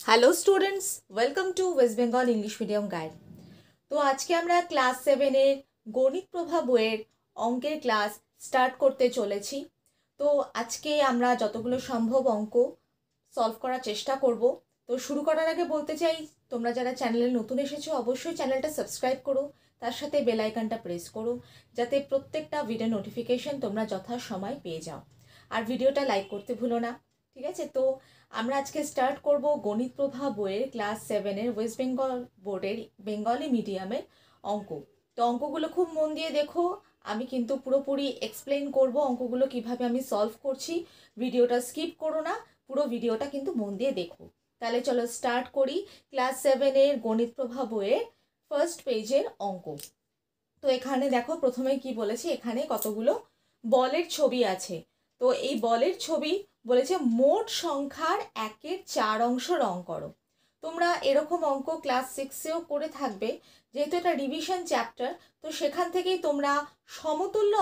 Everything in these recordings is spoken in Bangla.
Hello students, welcome to West Bengal English medium guide. তো আজকে আমরা ক্লাস 7-এর গণিত প্রভা বইয়ের অঙ্কের ক্লাস স্টার্ট করতে চলেছি। তো আজকে আমরা যতগুলো সম্ভব অঙ্ক সলভ করার চেষ্টা করব। তো শুরু করার আগে বলতে চাই, তোমরা যারা চ্যানেলে নতুন এসেছো অবশ্যই চ্যানেলটা সাবস্ক্রাইব করো, তার সাথে বেল আইকনটা প্রেস করো, যাতে প্রত্যেকটা ভিডিও নোটিফিকেশন তোমরা যথাসময় পেয়ে যাও। আর ভিডিওটা লাইক করতে ভুলো না, ঠিক আছে? তো আমরা আজকে স্টার্ট করব গণিত প্রভা বইয়ের ক্লাস 7-এর ওয়েস্ট বেঙ্গল বোর্ডের বেঙ্গলি মিডিয়ামের অঙ্ক। তো অঙ্কগুলো খুব মন দিয়ে দেখো, আমি কিন্তু পুরোপুরি এক্সপ্লেন করব অঙ্কগুলো কিভাবে আমি সলভ করছি। ভিডিওটা স্কিপ করো না, পুরো ভিডিওটা কিন্তু মন দিয়ে দেখো। তাহলে চলো স্টার্ট করি ক্লাস 7-এর গণিত প্রভা বইয়ের ফার্স্ট পেজের অঙ্ক। তো এখানে দেখো প্রথমে কি বলেছে, এখানে কতগুলো বলের ছবি আছে। তো এই বলের ছবি বলেছে মোট সংখ্যার 1/4 অংশ রং করো। তোমরা এরকম অঙ্ক ক্লাস 6-এও করে থাকবে, যেহেতু এটা রিভিশন চ্যাপ্টার, তো সেখান থেকেই তোমরা সমতুল্য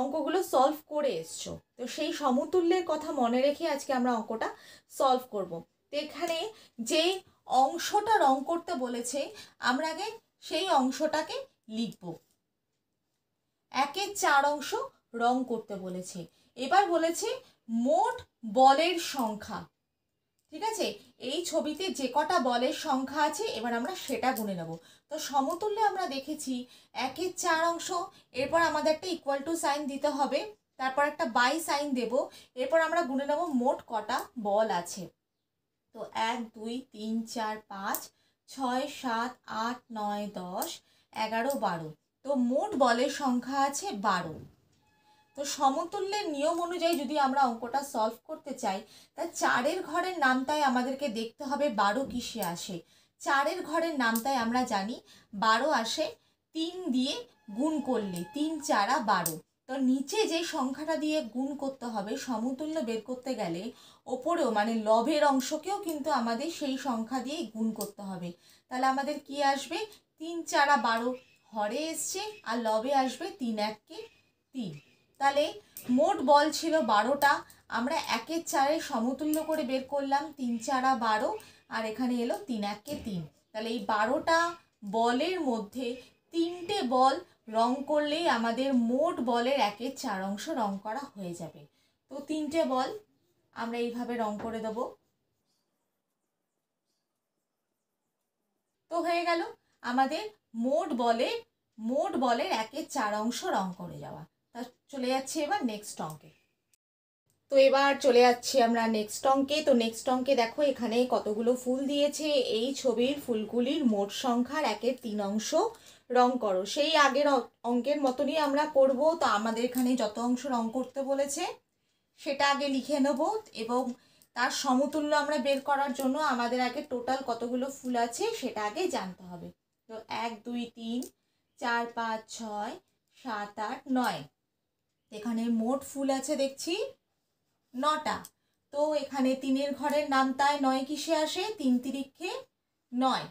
অঙ্কগুলো সলভ করে এসছো। তো সেই সমতুল্যের কথা মনে রেখে আজকে আমরা অঙ্কটা সলভ করব। তো এখানে যে অংশটা রং করতে বলেছে, আমরা আগে সেই অংশটাকে লিখব। 1/4 অংশ রং করতে বলেছে। এবার বলেছে মোট বলের সংখ্যা, ঠিক আছে? এই ছবিতে যে কটা বলের সংখ্যা আছে এবার আমরা সেটা গুনে নেব। তো সমতুল্যে আমরা দেখেছি 1/4 অংশ, এরপর আমাদের একটা ইকুয়াল টু সাইন দিতে হবে, তারপর একটা বাই সাইন দেব, এরপর আমরা গুনে নেব মোট কটা বল আছে। তো 1 2 3 4 5 6 7 8 9 10 11 12, তো মোট বলের সংখ্যা আছে 12। তো সমতুল্যের নিয়ম অনুযায়ী যদি আমরা অঙ্কটা সলভ করতে চাই, তা 4-এর ঘরের নামটায় আমাদেরকে দেখতে হবে 12 কিসে আসে। 4-এর ঘরের নামটায় আমরা জানি 12 আসে 3 দিয়ে গুণ করলে, 3 4 12। তো নিচে যে সংখ্যাটা দিয়ে গুণ করতে হবে সমতুল্য বের করতে গেলে, ওপরেও মানে লবের অংশকেও কিন্তু আমাদের সেই সংখ্যা দিয়ে গুণ করতে হবে। তাহলে আমাদের কি আসবে, 3 4 12 হরে এসছে, আর লবে আসবে 3 1 3। তাহলে মোট বল ছিল 12টা, আমরা 1/4 সমতুল্য করে বের করলাম 3 4 12, আর এখানে এলো 3 1 3। তাহলে এই 12টা বলের মধ্যে 3টে বল রং করলেই আমাদের মোট বলের 1/4 অংশ রং করা হয়ে যাবে। তো 3টে বল আমরা এইভাবে রং করে দেব। তো হয়ে গেল আমাদের মোট বলের 1/4 অংশ রং করে যাওয়া। তা চলে যাচ্ছে এবার নেক্সট অঙ্কে। তো এবার চলে যাচ্ছি আমরা নেক্সট অঙ্কে। তো নেক্সট অঙ্কে দেখো এখানে কতগুলো ফুল দিয়েছে, এই ছবির ফুলগুলির মোট সংখ্যার 1/3 অংশ রং করো। সেই আগের অঙ্কের মতনই আমরা করব। তো আমাদের এখানে যত অংশ রং করতে বলেছে সেটা আগে লিখে নেব, এবং তার সমতুল্য আমরা বের করার জন্য আমাদের আগে টোটাল কতগুলো ফুল আছে সেটা আগে জানতে হবে। তো 1 2 3 4 5 6 7 8 9, এখানে মোট ফুল আছে দেখছি 9টা। তো এখানে 3-এর ঘরের নামটায় 9 কিসে আসে, 3 তিরিক্ষে 9।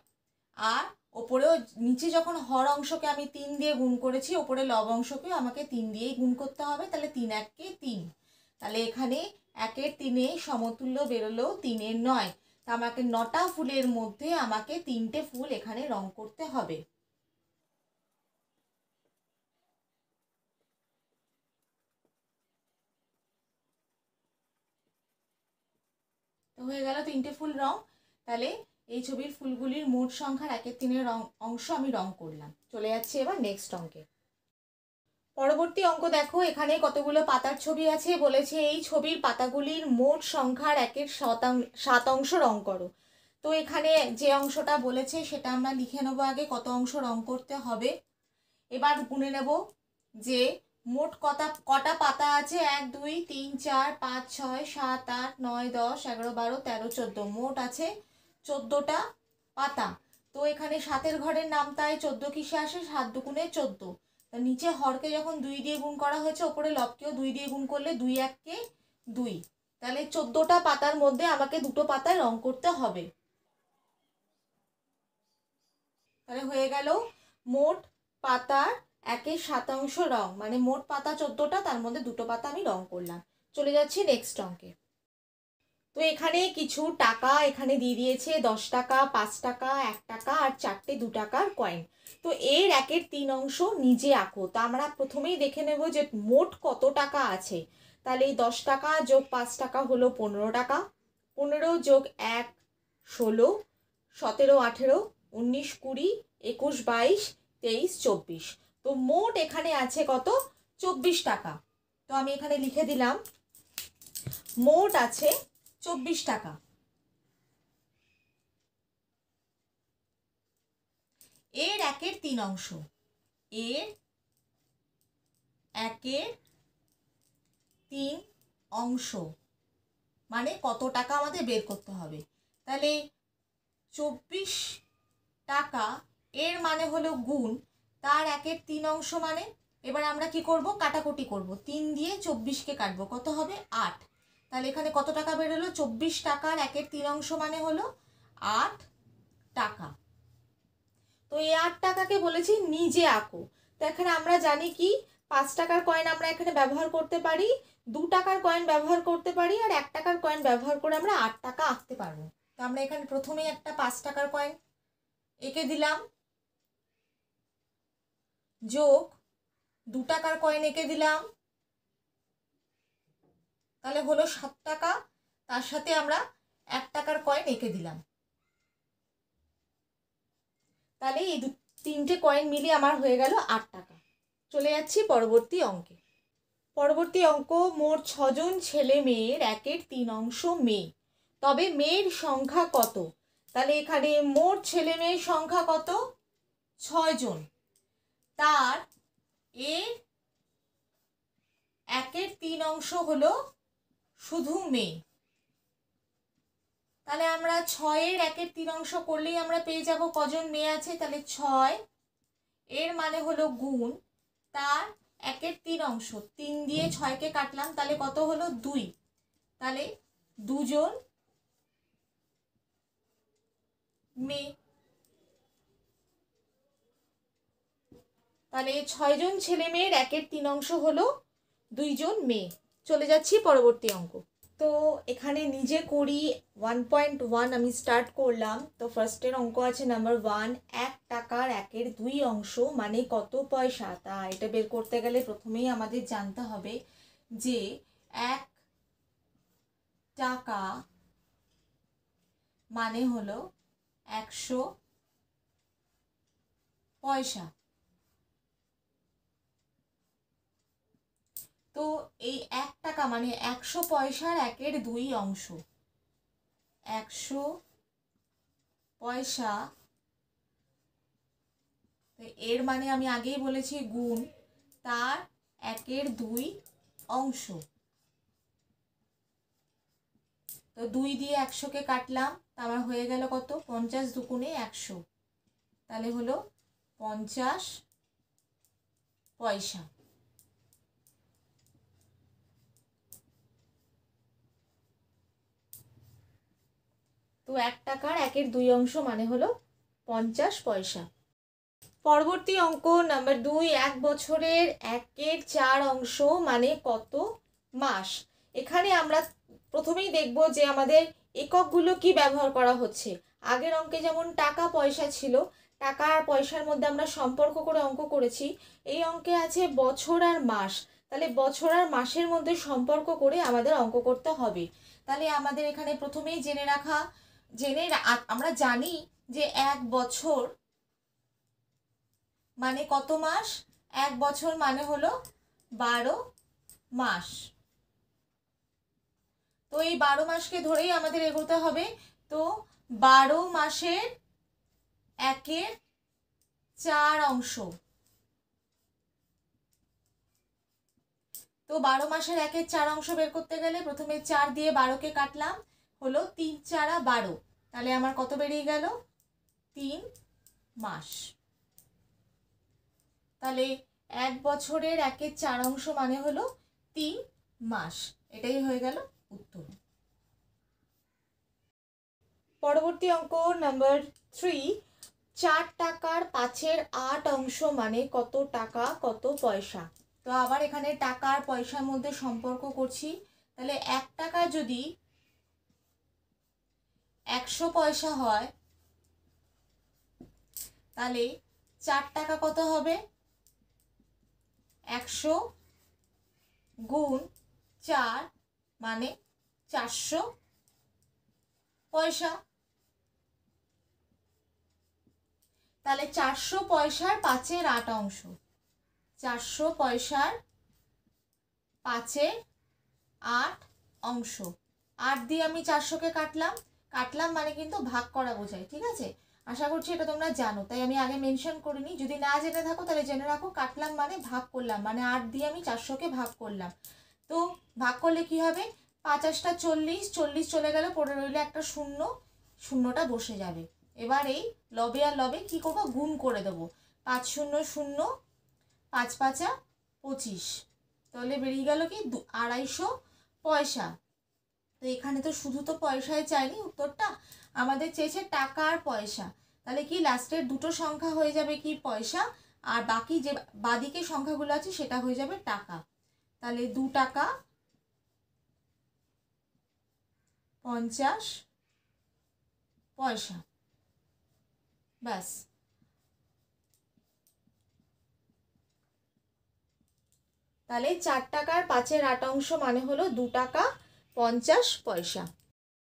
আর ওপরেও নিচে যখন হর অংশকে আমি 3 দিয়ে গুণ করেছি, ওপরে লব অংশকেও আমাকে 3 দিয়েই গুণ করতে হবে। তাহলে 3 1 3। তাহলে এখানে 1/3 সমতুল্য বেরোলো 3-এর 9। তা আমাকে 9টা ফুলের মধ্যে আমাকে 3টে ফুল এখানে রং করতে হবে। তো হয়ে গেল 3টে ফুল রং। তাহলে এই ছবির ফুলগুলির মোট সংখ্যার 1/3 অংশ আমি রং করলাম। চলে যাচ্ছে এবার নেক্সট অঙ্কে। পরবর্তী অঙ্ক দেখো, এখানে কতগুলো পাতার ছবি আছে, বলেছে এই ছবির পাতাগুলির মোট সংখ্যার 1/7 অংশ রং করো। তো এখানে যে অংশটা বলেছে সেটা আমরা লিখে নেবো আগে, কত অংশ রং করতে হবে। এবার গুনে নেব যে মোট কটা পাতা আছে, 1 2 3 4 5 6 7 8 9 10 11 12 13 14, মোট আছে 14টা পাতা। তো এখানে 7-এর ঘরের নামটায় 14 কিসে আসে, 7 দুগুণে 14। তো নিচে হরকে যখন 2 দিয়ে গুণ করা হয়েছে, ওপরে লবকেও 2 দিয়ে গুণ করলে 2 1 2। তাহলে 14টা পাতার মধ্যে আমাকে দুটো পাতায় রং করতে হবে। তাহলে হয়ে গেল মোট পাতার 1/7 রং, মানে মোট পাতা 14টা, তার মধ্যে দুটো পাতা আমি রং করলাম। চলে যাচ্ছি নেক্সট অঙ্কে। তো এখানে কিছু টাকা এখানে দিয়ে দিয়েছে, 10 টাকা, 5 টাকা, 1 টাকা আর 4টে 2 টাকার কয়েন। তো এর একের 3 অংশ নিজে আঁকো। তো আমরা প্রথমেই দেখে নেব যে মোট কত টাকা আছে। তাহলে এই 10 টাকা যোগ 5 টাকা হলো 15 টাকা, 15 যোগ 1 16, 17 18, 19 20, 21 22, 23 24। তো মোট এখানে আছে কত? 24 টাকা। তো আমি এখানে লিখে দিলাম মোট আছে 24 টাকা। এর একের 3 অংশ, এর একের 3 অংশ মানে কত টাকা আমাদের বের করতে হবে। তাহলে 24 টাকা এর মানে হলো গুণ, তার একের 3 অংশ মানে এবার আমরা কি করব? কাটাকুটি করব। 3 দিয়ে 24কে কাটবো, কত হবে? 8। তাহলে এখানে কত টাকা বেরোলো? 24 টাকার একের 3 অংশ মানে হলো 8 টাকা। তো এই 8 টাকাকে বলেছি নিজে আঁকো। তো এখানে আমরা জানি কি 5 টাকার কয়েন আমরা এখানে ব্যবহার করতে পারি, 2 টাকার কয়েন ব্যবহার করতে পারি, আর 1 টাকার কয়েন ব্যবহার করে আমরা 8 টাকা আঁকতে পারবো। তো আমরা এখানে প্রথমেই একটা 5 টাকার কয়েন এঁকে দিলাম, যোগ 2 টাকার কয়েন এঁকে দিলাম, তাহলে হলো 7 টাকা। তার সাথে আমরা 1 টাকার কয়েন এঁকে দিলাম। তাহলে এই 3টে কয়েন মিলিয়ে আমার হয়ে গেল 8 টাকা। চলে যাচ্ছি পরবর্তী অঙ্কে। পরবর্তী অঙ্ক, মোট 6 জন ছেলে মেয়ের একের 3 অংশ মেয়ে, তবে মেয়ের সংখ্যা কত? তাহলে এখানে মোট ছেলে মেয়ের সংখ্যা কত? 6 জন। তার এর একের 3 অংশ হলো শুধু মেয়ে। তাহলে আমরা 6-এর একের 3 অংশ করলেই আমরা পেয়ে যাব কজন মেয়ে আছে। তাহলে 6 এর মানে হলো গুণ, তার একের 3 অংশ, 3 দিয়ে 6কে কাটলাম, তাহলে কত হলো? 2। তাহলে 2 জন মেয়ে। তাহলে 6 জন ছেলে মেয়ের একের 3 অংশ হলো 2 জন মেয়ে। চলে যাচ্ছি পরবর্তী অঙ্ক। তো এখানে নিজে করি 1.1 আমি স্টার্ট করলাম। তো ফার্স্টের অঙ্ক আছে নাম্বার 1, 1 টাকার একের 2 অংশ মানে কত পয়সা? তা এটা বের করতে গেলে প্রথমেই আমাদের জানতে হবে যে 1 টাকা মানে হলো 100 পয়সা। তো এই 1 টাকা মানে 100 পয়সার একের 2 অংশ, 100 পয়সা। এর মানে আমি আগেই বলেছি গুণ, তার একের 2 অংশ। তো 2 দিয়ে 100কে কাটলাম, তা আমার হয়ে গেল কত? 50 দুগুণে 100, তাহলে হলো 50 পয়সা। তো 1 টাকার একের 2 অংশ মানে হলো 50 পয়সা। পরবর্তী অঙ্ক নাম্বার 2, 1 বছরের একের 4 অংশ মানে কত মাস? এখানে আমরা প্রথমেই দেখব যে আমাদের এককগুলো কি ব্যবহার করা হচ্ছে। আগের অঙ্কে যেমন টাকা পয়সা ছিল, টাকা আর পয়সার মধ্যে আমরা সম্পর্ক করে অঙ্ক করেছি। এই অঙ্কে আছে বছর আর মাস, তাহলে বছর আর মাসের মধ্যে সম্পর্ক করে আমাদের অঙ্ক করতে হবে। তাহলে আমাদের এখানে প্রথমেই আমরা জানি যে 1 বছর মানে কত মাস? 1 বছর মানে হলো 12 মাস। তো এই 12 মাসকে ধরেই আমাদের এগোতে হবে। তো 12 মাসের একের 4 অংশ, তো 12 মাসের একের 4 অংশ বের করতে গেলে প্রথমে 4 দিয়ে 12কে কাটলাম, হলো 3 4 12, তাহলে আমার কত বেরিয়ে গেল? 3 মাস। তাহলে 1 বছরের একের 4 অংশ মানে হলো 3 মাস। এটাই হয়ে গেল উত্তর। পরবর্তী অঙ্ক নাম্বার 3, 4 টাকার 5-এর 8 অংশ মানে কত টাকা কত পয়সা? তো আবার এখানে টাকা আর পয়সার মধ্যে সম্পর্ক করছি। তাহলে 1 টাকা যদি 100 পয়সা হয়, তাহলে 4 টাকা কত হবে? 100 গুণ 4 মানে 400 পয়সা। তাহলে 400 পয়সার 5-এর 8 অংশ, 400 পয়সার 5-এর 8 অংশ। 8 দিয়ে আমি 400-কে কাটলাম মানে কিন্তু ভাগ করা বোঝায়, ঠিক আছে? আশা করছি এটা তোমরা জানো, তাই আমি আগে মেনশন করিনি। যদি না জেনে থাকো তাহলে জেনে রাখো, কাটলাম মানে ভাগ করলাম, মানে 8 দিয়ে আমি 400-কে ভাগ করলাম। তো ভাগ করলে কি হবে? 5-8টা 40, 40 চলে গেল, পড়ে রইলে একটা শূন্য, শূন্যটা বসে যাবে। এবার এই লবে আর লবে কি করবো? গুণ করে দেবো। 5 0 0, 5 5 25, তাহলে বেরিয়ে গেল কি 250 পয়সা। তো এখানে তো শুধু তো পয়সায় চাইনি উত্তরটা, আমাদের চেয়েছে টাকা আর পয়সা। তাহলে কি লাস্টের দুটো সংখ্যা হয়ে যাবে কি পয়সা, আর বাকি যে বাদিকে সংখ্যাগুলো আছে সেটা হয়ে যাবে টাকা। তাহলে 2 টাকা 50 পয়সা, ব্যাস। তাহলে 4 টাকার 5-এর 8 অংশ মানে হলো 2 টাকা 50 পয়সা।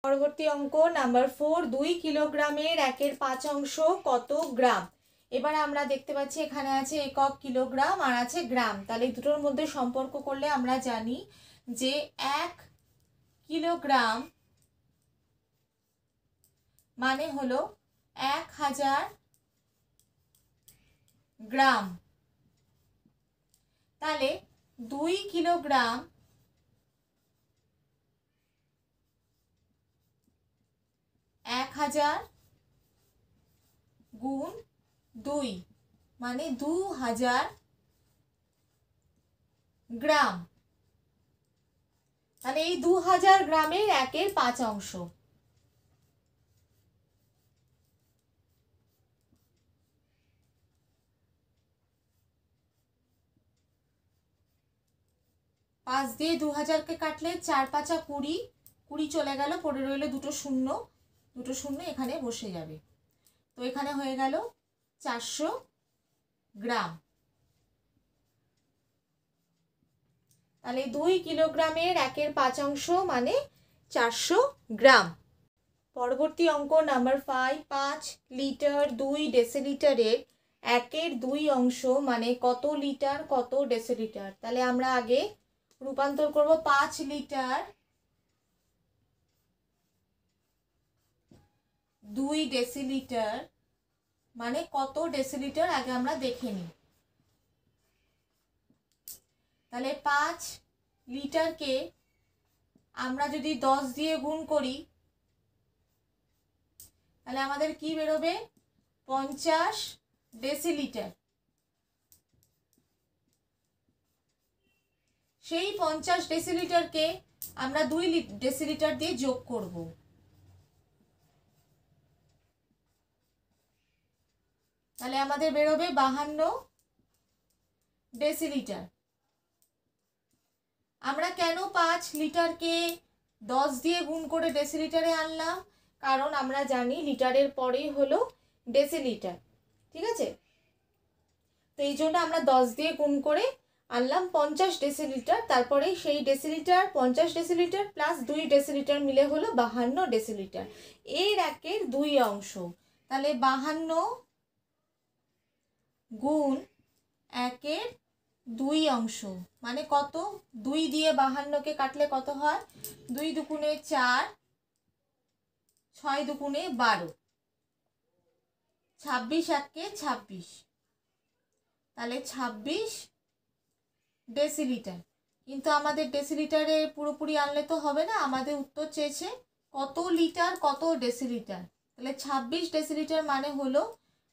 পরবর্তী অঙ্ক নাম্বার 4, 2 কিলোগ্রামের 1-এর 5 অংশ কত গ্রাম? এবার আমরা দেখতে পাচ্ছি এখানে আছে একক কিলোগ্রাম আর আছে গ্রাম। তাহলে দুটোর মধ্যে সম্পর্ক করলে আমরা জানি যে 1 কিলোগ্রাম মানে হলো 1000 গ্রাম। তাহলে 2 কিলোগ্রাম 1000 গুণ 2 মানে 2000 গ্রাম। তাহলে এই 2000 গ্রামের 1-এর 5 অংশ। পাঁচ দিয়ে 2000-কে কাটলে 4 5 20, 20 চলে গেল, পড়ে রইল দুটো শূন্য, দুটো শূন্য এখানে বসে যাবে। তো এখানে হয়ে গেল 400 গ্রাম। তাহলে 2 কিলোগ্রামের 1-এর 5 অংশ মানে 400 গ্রাম। পরবর্তী অঙ্ক নাম্বার 5, 5 লিটার 2 ডেসিলিটারের 1-এর 2 অংশ মানে কত লিটার কত ডেসিলিটার? তাহলে আমরা আগে রূপান্তর করব। 5 লিটার 2 ডেসিলিটার মানে কত ডেসিলিটার আগে আমরা দেখে নিই। তাহলে 5 লিটারকে আমরা যদি 10 দিয়ে গুণ করি তাহলে আমাদের কি বেরোবে? 50 ডেসিলিটার। সেই 50 ডেসিলিটারকে আমরা 2 ডেসিলিটার দিয়ে যোগ করব। তাহলে আমাদের বেরোবে 52 ডেসিলিটার। আমরা কেন 5 লিটারকে 10 দিয়ে গুণ করে ডেসিলিটারে আনলাম? কারণ আমরা জানি লিটারের পরেই হলো ডেসিলিটার, ঠিক আছে? তো এই জন্য আমরা 10 দিয়ে গুণ করে আনলাম 50 ডেসিলিটার, তারপরে সেই ডেসিলিটার 50 ডেসিলিটার প্লাস 2 ডেসিলিটার মিলে হলো 52 ডেসিলিটার। এর 1-এর 2 অংশ। তাহলে 52 গুণ 1-এর 2 অংশ মানে কত? 2 দিয়ে 52-কে কাটলে কত হয়? 2 দুগুণে 4, 6 দুগুণে 12, 26 1-কে 26, তাহলে 26 ডেসিলিটার। কিন্তু আমাদের ডেসিলিটারে পুরোপুরি আনলে তো হবে না, আমাদের উত্তর চেয়েছে কত লিটার কত ডেসিলিটার। তাহলে 26 ডেসিলিটার মানে হলো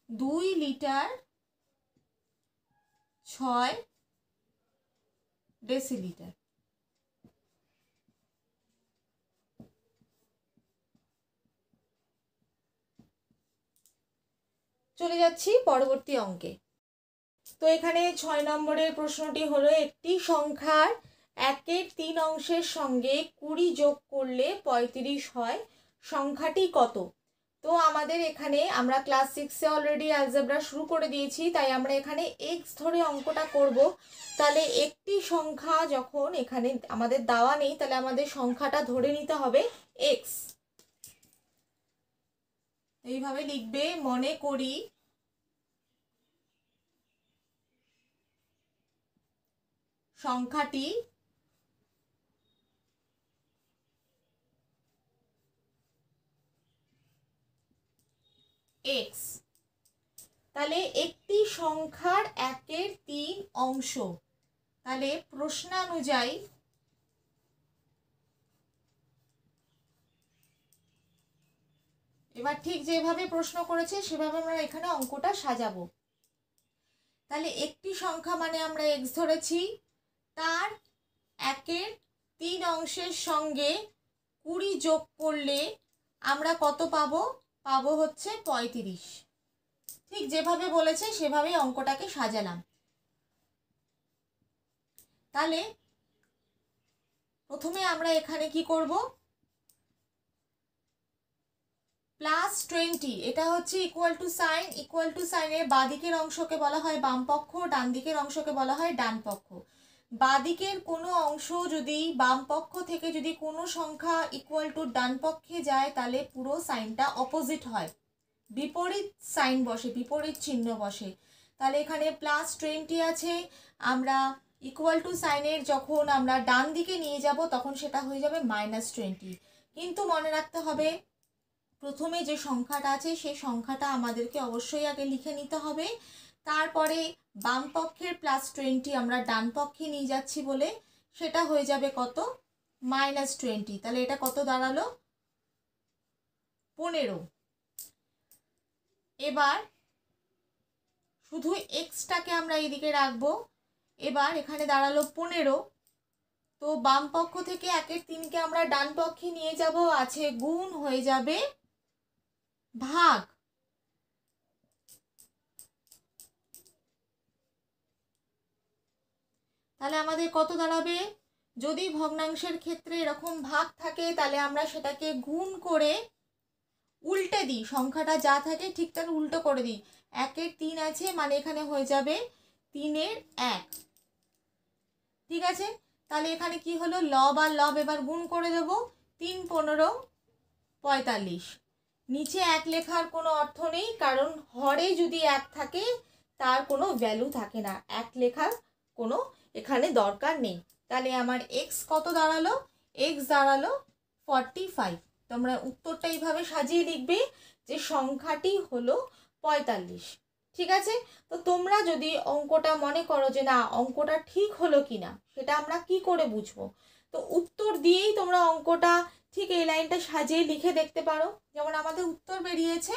2 লিটার 6 ডেসিলিটার। চলে যাচ্ছি পরবর্তী অঙ্কে। তো এখানে 6 নম্বরের প্রশ্নটি হলো একটি সংখ্যার 1-এর 3 অংশের সঙ্গে 20 যোগ করলে 35 হয়, সংখ্যাটি কত। তো আমাদের এখানে আমরা ক্লাস 6-এ অলরেডি অ্যালজেব্রা শুরু করে দিয়েছি, তাই আমরা এখানে এক্স ধরে অঙ্কটা করব। তাহলে একটি সংখ্যা যখন এখানে আমাদের দেওয়া নেই, তাহলে আমাদের সংখ্যাটা ধরে নিতে হবে এক্স। এইভাবে লিখবে, মনে করি সংখ্যাটি এক্স। তাহলে একটি সংখ্যার 1/3 অংশ। তাহলে প্রশ্নানুযায়ী এবার ঠিক যেভাবে প্রশ্ন করেছে সেভাবে আমরা এখানে অঙ্কটা সাজাবো। তাহলে একটি সংখ্যা মানে আমরা এক্স ধরেছি, তার 1/3 অংশের সঙ্গে 20 যোগ করলে আমরা কত পাবো? পাবো হচ্ছে 35। ঠিক যেভাবে বলেছে সেভাবেই অঙ্কটাকে সাজালাম। তাহলে প্রথমে আমরা এখানে কি করব? +20, এটা হচ্ছে equal to sign. Equal to সাইনের বাঁদিকের অংশকে বলা হয় বাম পক্ষ, ডান দিকের অংশকে বলা হয় ডান পক্ষ। বাঁদিকের কোনো অংশ যদি বাম পক্ষ থেকে যদি কোনো সংখ্যা ইকুয়াল টু ডান পক্ষে যায়, তাহলে পুরো সাইনটা অপোজিট হয়, বিপরীত সাইন বসে, বিপরীত চিহ্ন বসে। তাহলে এখানে +20 আছে, আমরা ইকুয়াল টু সাইনের যখন আমরা ডান দিকে নিয়ে যাব তখন সেটা হয়ে যাবে -20। কিন্তু মনে রাখতে হবে প্রথমে যে সংখ্যাটা আছে সেই সংখ্যাটা আমাদেরকে অবশ্যই আগে লিখে নিতে হবে, তারপরে বাম পক্ষের +20 আমরা ডান পক্ষে নিয়ে যাচ্ছি বলে সেটা হয়ে যাবে কত? -20। তাহলে এটা কত দাঁড়ালো? 15। এবার শুধু এক্সটাকে আমরা এইদিকে রাখবো। এবার এখানে দাঁড়ালো 15। তো বাম পক্ষ থেকে 1/3কে আমরা ডান পক্ষে নিয়ে যাব, আছে গুণ হয়ে যাবে ভাগ। তাহলে আমাদের কত দাঁড়াবে? যদি ভগ্নাংশের ক্ষেত্রে এরকম ভাগ থাকে তাহলে আমরা সেটাকে গুণ করে উল্টে দিই, সংখ্যাটা যা থাকে ঠিক তার উল্টো করে দিই। 1/3 আছে মানে এখানে হয়ে যাবে 3/1। ঠিক আছে, তাহলে এখানে কি হলো? লব আর লব এবার গুণ করে দেবো। 3 15 45। নিচে 1 লেখার কোনো অর্থ নেই, কারণ হরে যদি 1 থাকে তার কোনো ভ্যালু থাকে না, 1 লেখার কোনো এখানে দরকার নেই। তাহলে আমার এক্স কত দাঁড়ালো? এক্স দাঁড়ালো 45। তোমরা উত্তরটা এইভাবে সাজিয়ে লিখবে যে সংখ্যাটি হলো 45। ঠিক আছে, তো তোমরা যদি অঙ্কটা মনে করো যে না অঙ্কটা ঠিক হলো কিনা সেটা আমরা কি করে বুঝবো, তো উত্তর দিয়েই তোমরা অঙ্কটা ঠিক এই লাইনটা সাজিয়ে লিখে দেখতে পারো। যেমন আমাদের উত্তর বেরিয়েছে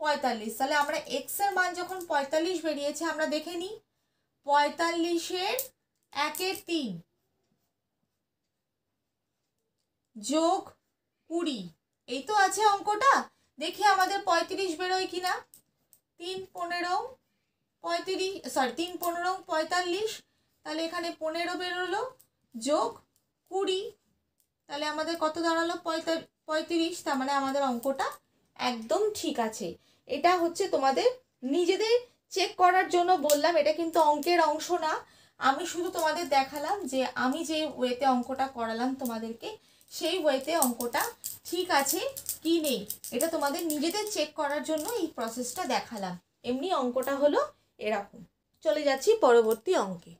45, তাহলে আমরা এক্স এর মান যখন 45 বেরিয়েছে আমরা দেখে নিই 45-এর 1/3 যোগ 20, এই তো আছে অঙ্কটা। দেখি আমাদের 35 বেরোয় কিনা। 3 15 35, সরি 3 15 45, তাহলে এখানে 15 বেরোলো যোগ 20, তাহলে আমাদের কত দাঁড়ালো? 35। তার মানে আমাদের অঙ্কটা একদম ঠিক আছে। এটা হচ্ছে তোমাদের নিজেদের চেক করার জন্য বললাম, এটা কিন্তু অঙ্কের অংশ না। আমি শুধু তোমাদের দেখালাম যে আমি যে ওয়েতে অঙ্কটা করালাম তোমাদেরকে সেই ওয়েতে অঙ্কটা ঠিক আছে কি নেই, এটা তোমাদের নিজেদের চেক করার জন্য এই প্রসেসটা দেখালাম। এমনি অঙ্কটা হলো এরকম। চলে যাচ্ছি পরবর্তী অঙ্কে।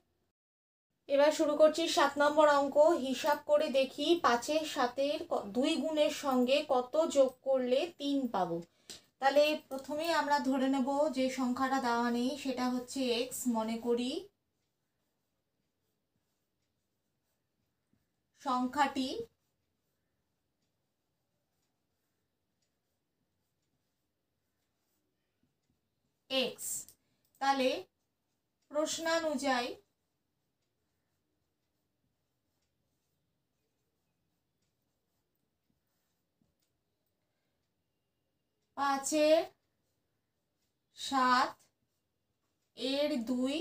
এবার শুরু করছি 7 নম্বর অঙ্ক। হিসাব করে দেখি 5-এর 7-এর 2 গুণের সঙ্গে কত যোগ করলে 3 পাবো। তাহলে প্রথমেই আমরা ধরে নেব যে সংখ্যাটা দেওয়া নেই সেটা হচ্ছে এক্স। মনে করি সংখ্যাটি এক্স। তাহলে প্রশ্নানুযায়ী পাঁচের 7 এর 2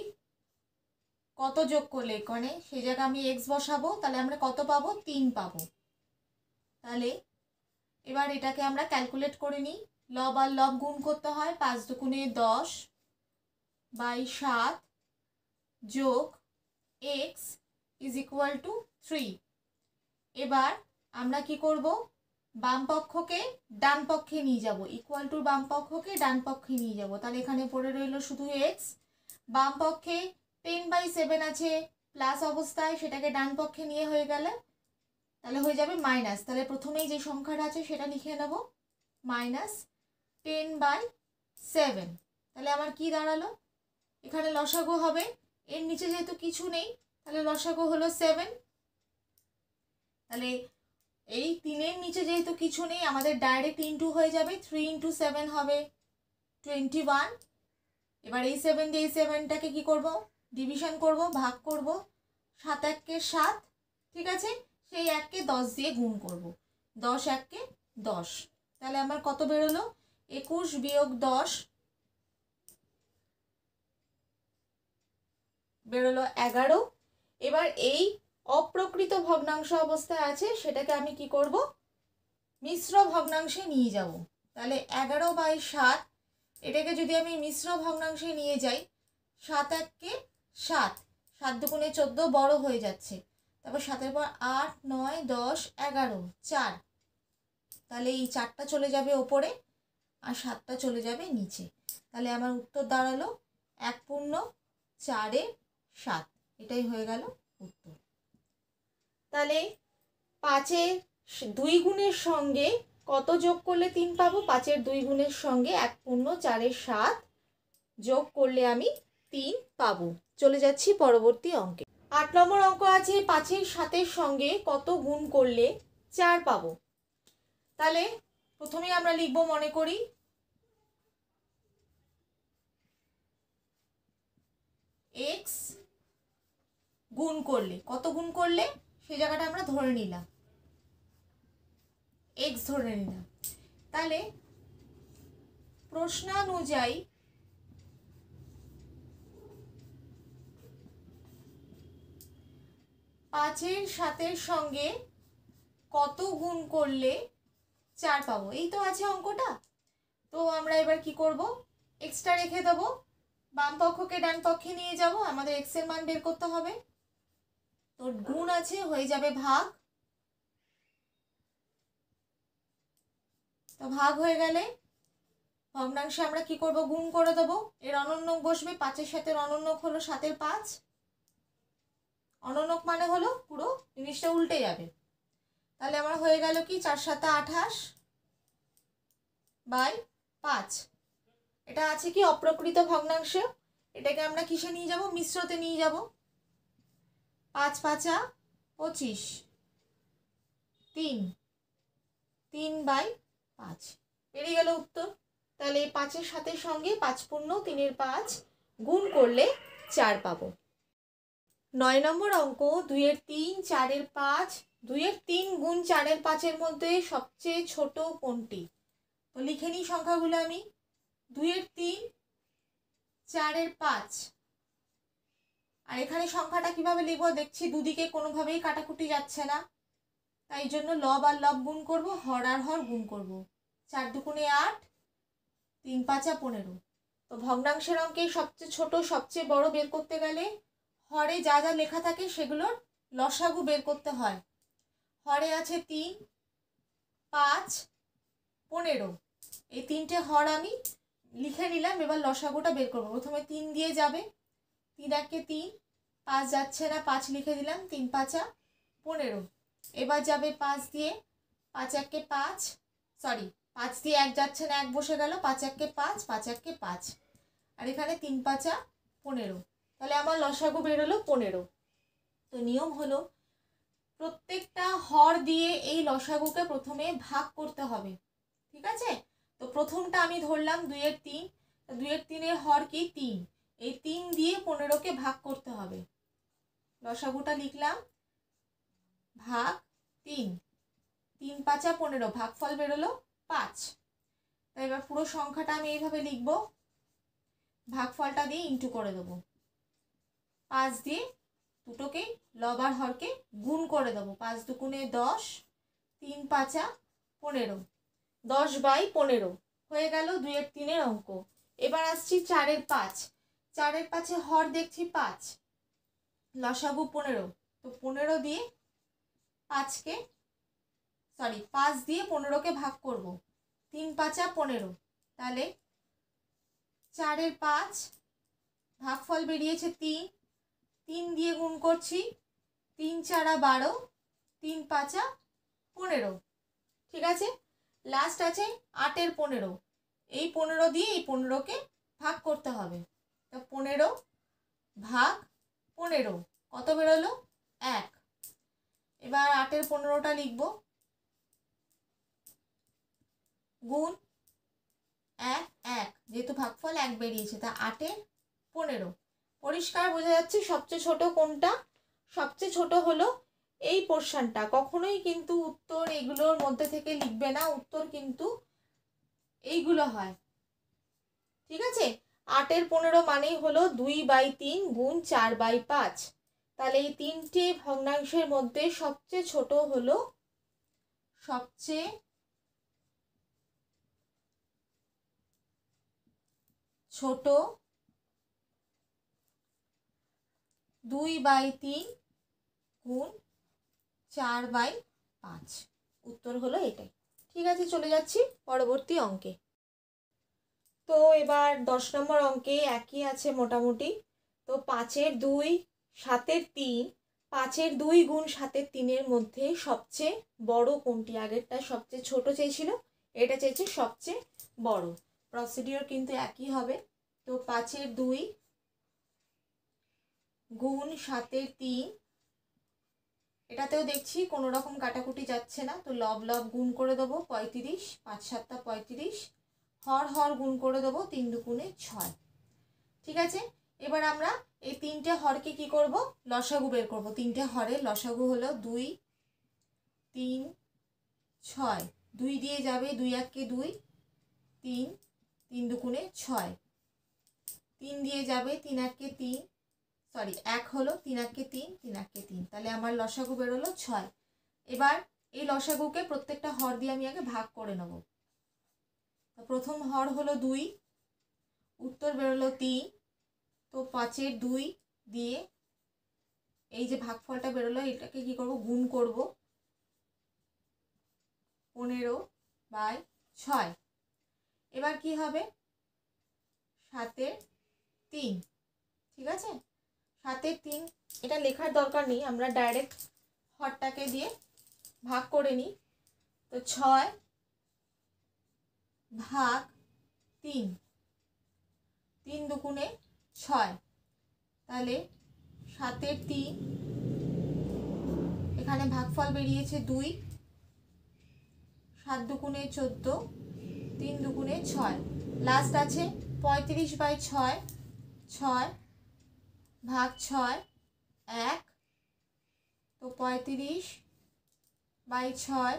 কত যোগ করলে, এখানে সেই জায়গায় আমি এক্স বসাবো, তাহলে আমরা কত পাবো? 3 পাবো। তাহলে এবার এটাকে আমরা ক্যালকুলেট করে নিই। লব আর লব গুণ করতে হয়। 5 দুগুণে 10 বাই 7 যোগ x ইজ ইকুয়াল টু 3। এবার আমরা কি করব, বাম পক্ষকে ডান পক্ষে নিয়ে যাব, ইকুয়াল টু বাম পক্ষকে ডান পক্ষে নিয়ে যাব। তাহলে এখানে পড়ে রইল শুধু x। বাম পক্ষে 10/7 আছে প্লাস অবস্থায়, সেটাকে ডান পক্ষে নিয়ে হয়ে গেলে তাহলে হয়ে যাবে মাইনাস। তাহলে প্রথমেই যে সংখ্যাটা আছে সেটা লিখে নেব, -10/7। তাহলে আমার কি দাঁড়ালো, এখানে লসাগু হবে, এর নিচে যেহেতু কিছু নেই তাহলে লসাগু হলো 7। তাহলে এই 3-এর নিচে যেহেতু কিছু নেই আমাদের ডাইরেক্ট ইনটু হয়ে যাবে, 3 × 7 হবে 21। এবার এই 7 দিয়ে এই 7টাকে কি করব, ডিভিশন করব, ভাগ করব। 7 1 7, ঠিক আছে। সেই 1কে 10 দিয়ে গুণ করব, 10 1 10। তাহলে আমার কত বেরোলো, 21 - 10 বেরোলো 11। এবার এই অপ্রকৃত ভগ্নাংশ অবস্থায় আছে সেটাকে আমি কি করব, মিশ্র ভগ্নাংশে নিয়ে যাব। তাহলে 11/7 এটাকে যদি আমি মিশ্র ভগ্নাংশে নিয়ে যাই, 7 1 7, 7 দুগুণে 14 বড় হয়ে যাচ্ছে। তারপর 7-এর পর 8 9 10 11 4। তাহলে এই 4টা চলে যাবে ওপরে আর 7টা চলে যাবে নিচে। তাহলে আমার উত্তর দাঁড়ালো 1/4 এটাই হয়ে গেল উত্তর। তাহলে 5-এর 2 গুণের সঙ্গে কত যোগ করলে 3 পাবো, 5-এর 2 গুণের সঙ্গে 1/4 যোগ করলে আমি 3 পাবো। চলে যাচ্ছি পরবর্তী অঙ্কে। 8 নম্বর অঙ্ক আছে 5-এর 7-এর সঙ্গে কত গুণ করলে 4 পাবো। তাহলে প্রথমেই আমরা লিখবো, মনে করি x গুণ করলে, কত গুণ করলে সেই জায়গাটা আমরা ধরে নিলাম, x ধরে নিলাম। তাহলে প্রশ্নানুযায়ী 5-এর 7-এর সঙ্গে কত গুণ করলে 4 পাবো, এই তো আছে অঙ্কটা। তো আমরা এবার কি করব, এক্সটা রেখে দেবো, বাম পক্ষকে ডান পক্ষে নিয়ে যাব, আমাদের x এর মান বের করতে হবে। তো গুণ আছে, হয়ে যাবে ভাগ। তো ভাগ হয়ে গেলে ভগ্নাংশে আমরা কি করব, গুণ করে দেবো। এর অনন্যক বসবে, 5-এর সাথে অনন্যক হলো 7-এর 5। অনন্যক মানে হলো পুরো জিনিসটা উল্টে যাবে। তাহলে আমার হয়ে গেল কি, 4 7 28 বাই 5। এটা আছে কি অপ্রকৃত ভগ্নাংশ, এটাকে আমরা কিসে নিয়ে যাব, মিশ্রতে নিয়ে যাব। 5 5 25, 3 3/5 বেরিয়ে গেল উত্তর। তাহলে 5-এর 7-এর সঙ্গে 5 পূর্ণ 3-এর 5 গুণ করলে 4 পাবো। 9 নম্বর অঙ্ক 2-এর 3 4-এর 5, 2-এর 3 গুণ 4-এর 5-এর মধ্যে সবচেয়ে ছোট কোনটি। তো লিখে নিই সংখ্যাগুলো আমি, 2-এর 3 4-এর 5। আর এখানে সংখ্যাটা কিভাবে লিখবো, দেখছি দুদিকে কোনোভাবেই কাটাকুটি যাচ্ছে না, তাই জন্য লব আর লব গুণ করব, হর আর হর গুণ করব। 4 দুগুণে 8, 3 5 15। তো ভগ্নাংশের অঙ্কে সবচেয়ে ছোট সবচেয়ে বড় বের করতে গেলে হরে যা যা লেখা থাকে সেগুলোর লসাগু বের করতে হয়। হরে আছে 3 5 15, এই 3টে হর আমি লিখে নিলাম। এবার লসাগুটা বের করবো, প্রথমে 3 দিয়ে যাবে, 3 1 3, 5 যাচ্ছে না, 5 লিখে দিলাম, 3 5 15। এবার যাবে 5 দিয়ে, 5 1 5, সরি 5 দিয়ে 1 যাচ্ছে না, 1 বসে গেল, 5 1 5, 5 1 5, আর এখানে 3 5 15। তাহলে আমার লসাগু বেরোলো 15। তো নিয়ম হলো প্রত্যেকটা হর দিয়ে এই লসাগুকে প্রথমে ভাগ করতে হবে, ঠিক আছে। তো প্রথমটা আমি ধরলাম 2-এর 3, 2-এর 3-এর হর কি 3, এই 3 দিয়ে 15কে ভাগ করতে হবে। লসাগুটা লিখলাম, ভাগ 3, 3 5 15, ভাগফল বেরোলো 5। তাই এবার পুরো সংখ্যাটা আমি এইভাবে লিখব, ভাগফলটা দিয়ে ইন্টু করে দেবো, 5 দিয়ে দুটোকে লব আর হরকে গুণ করে দেবো। 5 দুগুণে 10, 3 5 15, 10/15 হয়ে গেল 2 এর 3-এর অঙ্ক। এবার আসছি 4-এর 5। 4-এর 5-এ হর দেখছি 5, লসাগু 15। তো 15 দিয়ে 5কে 5 দিয়ে 15কে ভাগ করব। 3×5 = 15। তাহলে 4-এর 5 ভাগফল বেরিয়েছে 3, 3 দিয়ে গুণ করছি, 3×4 = 12, 3×5 = 15। ঠিক আছে, লাস্ট আছে 8-এর 15। এই 15 দিয়ে এই 15কে ভাগ করতে হবে। তো 15 ভাগ 15 কত বেরোলো? 1। এবার 8-এর 15টা লিখব, গুণ 1 1, যেহেতু ভাগফল 1 বেরিয়েছে তা 8-এর 15। পরিষ্কার বোঝা যাচ্ছে সবচেয়ে ছোট কোনটা? সবচেয়ে ছোট হলো এই পোর্শনটা। কখনোই কিন্তু উত্তর এগুলোর মধ্যে থেকে লিখবে না, উত্তর কিন্তু এইগুলো হয়। ঠিক আছে, 8-এর 15 মানেই হলো 2/3 গুণ 4/5। তাহলে এই তিনটে ভগ্নাংশের মধ্যে সবচেয়ে ছোট হলো, সবচেয়ে ছোট 2/3 গুণ 4/5। উত্তর হলো এটাই। ঠিক আছে, চলে যাচ্ছি পরবর্তী অঙ্কে। তো এবার 10 নম্বর অঙ্কে একই আছে মোটামুটি। তো 5-এর 2 7-এর 3, 5-এর 2 গুণ 7-এর 3-এর মধ্যে সবচেয়ে বড় কোনটি? আগেরটা সবচেয়ে ছোট চেয়েছিল, এটা চেয়েছে সবচেয়ে বড়। প্রসিডিওর কিন্তু একই হবে। তো 5-এর 2 গুণ 7-এর 3, এটাতেও দেখছি কোনো রকম কাটাকুটি যাচ্ছে না। তো লব লব গুণ করে দেবো 35, 5×7 = 35। হর হর গুণ করে দেবো 3 দুগুণে 6। ঠিক আছে, এবার আমরা এই তিনটে হরকে কি করব? লসাগু বের করব। তিনটে হরের লসাগু হলো 2 3 6। 2 দিয়ে যাবে, 2 1 2, 3 3 দুগুণে 6। 3 দিয়ে যাবে, 3 1 3, 1 হলো, 3 1 3, 3 1 3। তাহলে আমার লসাগু বেরোলো 6। এবার এই লসাগুকে প্রত্যেকটা হর দিয়ে আমি আগে ভাগ করে নেব। প্রথম হর হলো 2, উত্তর বেরোলো 3। তো 5-এর 2 দিয়ে এই যে ভাগফলটা বেরোলো এটাকে কি করব? গুণ করব 15/6। এবার কি হবে? 7-এর 3। ঠিক আছে, 7-এর 3 এটা লেখার দরকার নেই, আমরা ডাইরেক্ট হরটাকে দিয়ে ভাগ করে নিই। তো 6/3, 3 দুগুণে 6। তাহলে 7-এর 3, এখানে ভাগফল বেরিয়েছে 2, 7 দুগুণে 14, 3 দুগুণে 6। লাস্ট আছে 35/6, 6/6 1। তো 35/6,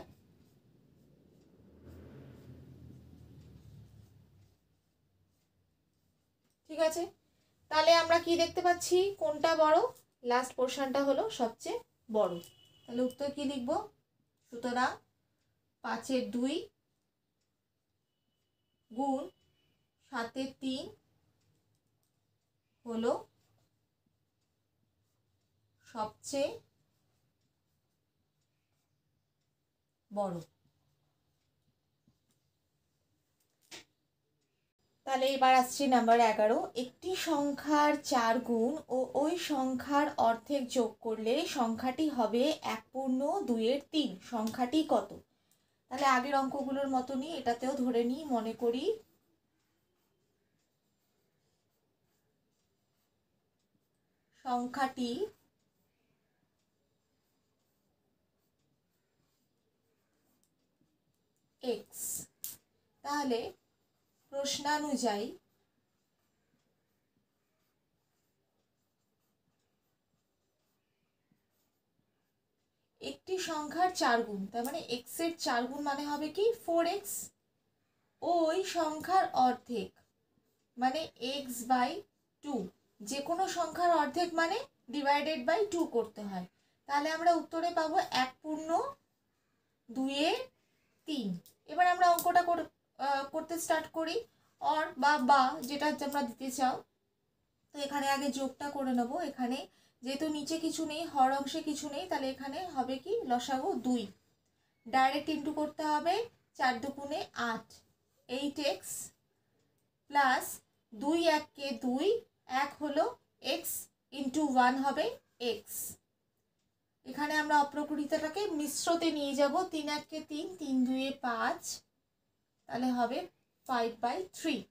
ঠিক আছে। তাহলে আমরা কি দেখতে পাচ্ছি? কোনটা বড়? লাস্ট পোর্শনটা হলো সবচেয়ে বড়। তাহলে উত্তর কি লিখব? সুতরাং 5-এর 2 গুণ 7-এর 3 হলো সবচেয়ে বড়। তাহলে এবার আসছি নাম্বার 11। একটি সংখ্যার 4 গুণ ও ওই সংখ্যার অর্ধেক যোগ করলে সংখ্যাটি হবে 1/2-এর 3। সংখ্যাটি কত? তাহলে আগের অঙ্কগুলোর মতনই এটাতেও ধরে নিই, মনে করি সংখ্যাটি x। তাহলে প্রশ্নানুযায়ী একটি সংখ্যার 4 গুণ, তার মানে x এর 4 গুণ মানে হবে কি? 4x। ওই সংখ্যার অর্ধেক মানে x/2। যে কোনো সংখ্যার অর্ধেক মানে /2 করতে হয়। তাহলে আমরা উত্তরে পাবো 1/2-এর 3। এবার আমরা অঙ্কটা করতে স্টার্ট করি। অর বা যেটা আমরা দিতে চাও। তো এখানে আগে যোগটা করে নেব। এখানে যেহেতু নিচে কিছু নেই, হর অংশে কিছু নেই, তাহলে এখানে হবে কি লসাগু 2। ডাইরেক্ট ইন্টু করতে হবে, 4 দুগুণে 8, 8x প্লাস 2 1 2, 1 হলো x ইন্টু 1 হবে x। এখানে আমরা অপ্রকৃতটাকে মিশ্রতে নিয়ে যাব, 3 1 3, 3 2 5, তাহলে হবে 5/3।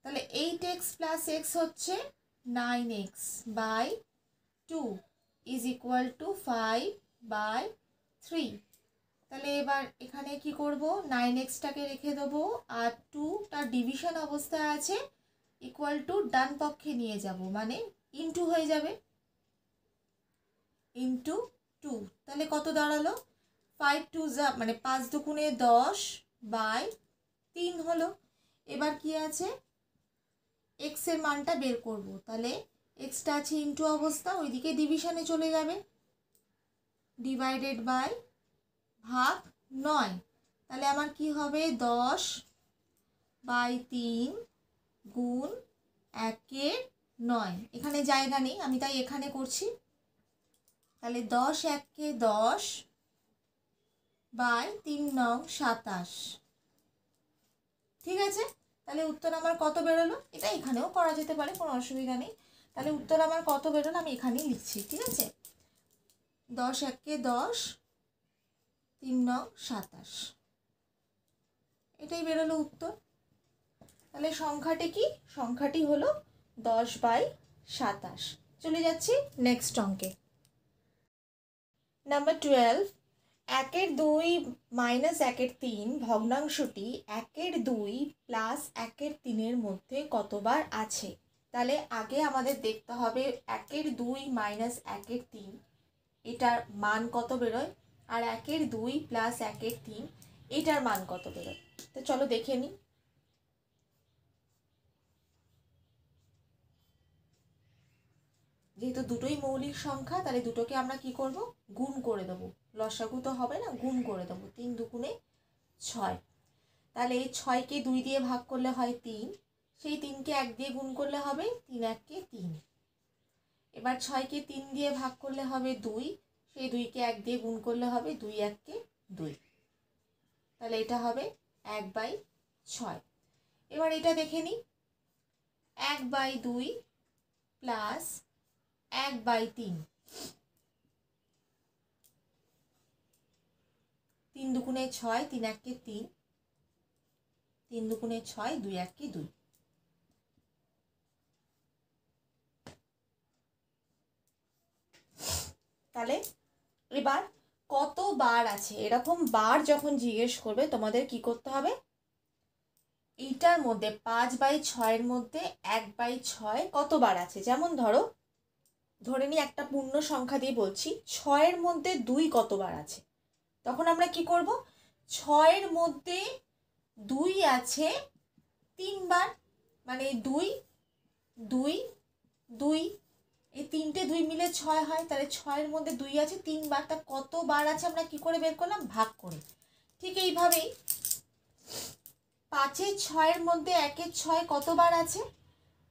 তাহলে 8x প্লাস x হচ্ছে 9x by 2 is equal to 5/3। তাহলে এবার এখানে কি করব, 9xটাকে রেখে দেবো, আর 2টা ডিভিশন অবস্থায় আছে, ইকুয়াল টু ডান পক্ষে নিয়ে যাব, মানে ইনটু হয়ে যাবে, ইনটু 2। তাহলে কত দাঁড়ালো, 5 2 মানে 5 দুগুণে 10/3 হলো। এবার কি আছে, এক্স এর মানটা বের করব। তাহলে এক্সটা আছে ইনটু অবস্থা, ওইদিকে ডিভিশনে চলে যাবে, ডিভাইডেড বাই ভাগ 9। তাহলে আমার কি হবে, 10/3 গুণ 1/9। এখানে জায়গা নেই, আমি তাই এখানে করছি। তাহলে 10 1 10/3 9 27। ঠিক আছে, তাহলে উত্তর আমার কত বেরোলো, এটা এখানেও করা যেতে পারে, কোনো অসুবিধা নেই। তাহলে উত্তর আমার কত বেরোলো আমি এখানেই লিখছি। ঠিক আছে, 10 1 10/3 9 27, এটাই বেরোলো উত্তর। তাহলে সংখ্যাটি কি, সংখ্যাটি হলো 10/27। চলে যাচ্ছি নেক্সট অঙ্কে। নাম্বার 12, 1/2 মাইনাস 1/3 ভগ্নাংশটি 1/2 প্লাস 1/3 মধ্যে কতবার আছে। তাহলে আগে আমাদের দেখতে হবে 1/2 মাইনাস 1/3 এটার মান কত বেরোয়, আর 1/2 প্লাস 1/3 এটার মান কত বেরোয়। তো চলো দেখে নিই। যেহেতু দুটোই মৌলিক সংখ্যা, তাহলে দুটোকে আমরা কি করব, গুণ করে দেবো। লসাগু তো হবে না, গুণ করে দেবো। 3 দুগুণে 6। তাহলে 6কে 2 দিয়ে ভাগ করলে হয় 3, সেই 3কে 1 দিয়ে গুণ করলে হবে 3 1 3। এবার 6কে 3 দিয়ে ভাগ করলে হবে 2, সেই 2কে 1 দিয়ে গুণ করলে হবে 2 1 2। তাহলে এটা হবে 1/6। এবার এটা দেখে নিই, 1/2 প্লাস 1/3, 3 দুগুণে 6, 3 1 3, 3 দুগুণে 6, 2 1 2। তাহলে এবার কত বার আছে, এরকম বার যখন জিজ্ঞেস করবে তোমাদের কি করতে হবে, এইটার মধ্যে 5/6 মধ্যে 1/6 কতবার আছে। যেমন ধরে নিই একটা পূর্ণ সংখ্যা দিয়ে বলছি, 6 মধ্যে 2 কতবার আছে। তখন আমরা কি করব, 6 মধ্যে 2 আছে 3 বার, মানে 2 2 2, এই 3টে 2 মিলে 6 হয়। তাহলে 6 মধ্যে 2 আছে 3 বার, তা কতবার আছে আমরা কি করে বের করলাম, ভাগ করে। ঠিক এইভাবেই 5/6 মধ্যে 1/6 কতবার আছে,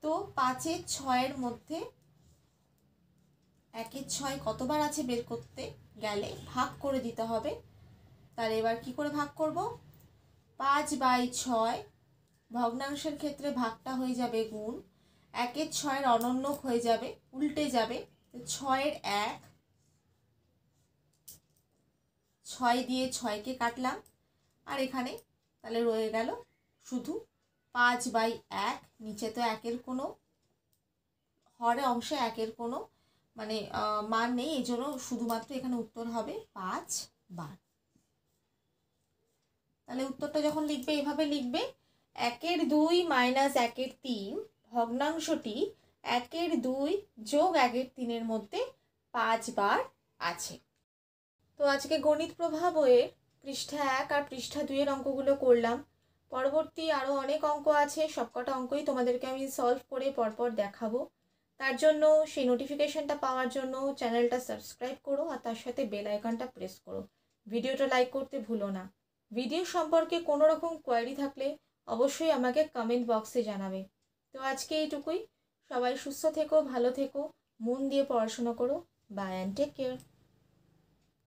তো 5/6 মধ্যে 1/6 কতবার আছে বের করতে গেলে ভাগ করে দিতে হবে। তাহলে এবার কি করে ভাগ করব, 5/6 ভগ্নাংশের ক্ষেত্রে ভাগটা হয়ে যাবে গুণ, 1/6 অনন্যক হয়ে যাবে, উল্টে যাবে। 6 1, 6 দিয়ে 6কে কাটলাম, আর এখানে তাহলে রয়ে গেল শুধু 5/1। নিচে তো 1-এর কোনো হরে অংশে 1-এর কোনো মানে মান নেই, এই জন্য শুধুমাত্র এখানে উত্তর হবে 5 বার। তাহলে উত্তরটা যখন লিখবে এভাবে লিখবে, 1/2 মাইনাস 1/3 ভগ্নাংশটি 1/2 যোগ 1/3 মধ্যে 5 বার আছে। তো আজকে গণিত প্রভা বইয়ের পৃষ্ঠা 1 আর পৃষ্ঠা 2 এর অঙ্কগুলো করলাম। পরবর্তী আরও অনেক অঙ্ক আছে, সবকটা অঙ্কই তোমাদেরকে আমি সলভ করে পরপর দেখাবো। তার জন্য সেই নোটিফিকেশনটা পাওয়ার জন্য চ্যানেলটা সাবস্ক্রাইব করো, আর তার সাথে বেল আইকনটা প্রেস করো, ভিডিওটা লাইক করতে ভুলো না। ভিডিও সম্পর্কে কোনো রকম কোয়ারি থাকলে অবশ্যই আমাকে কমেন্ট বক্সে জানাবে। তো আজকে এইটুকুই। সবাই সুস্থ থেকো, ভালো থেকো, মন দিয়ে পড়াশোনা করো। Bye and take care.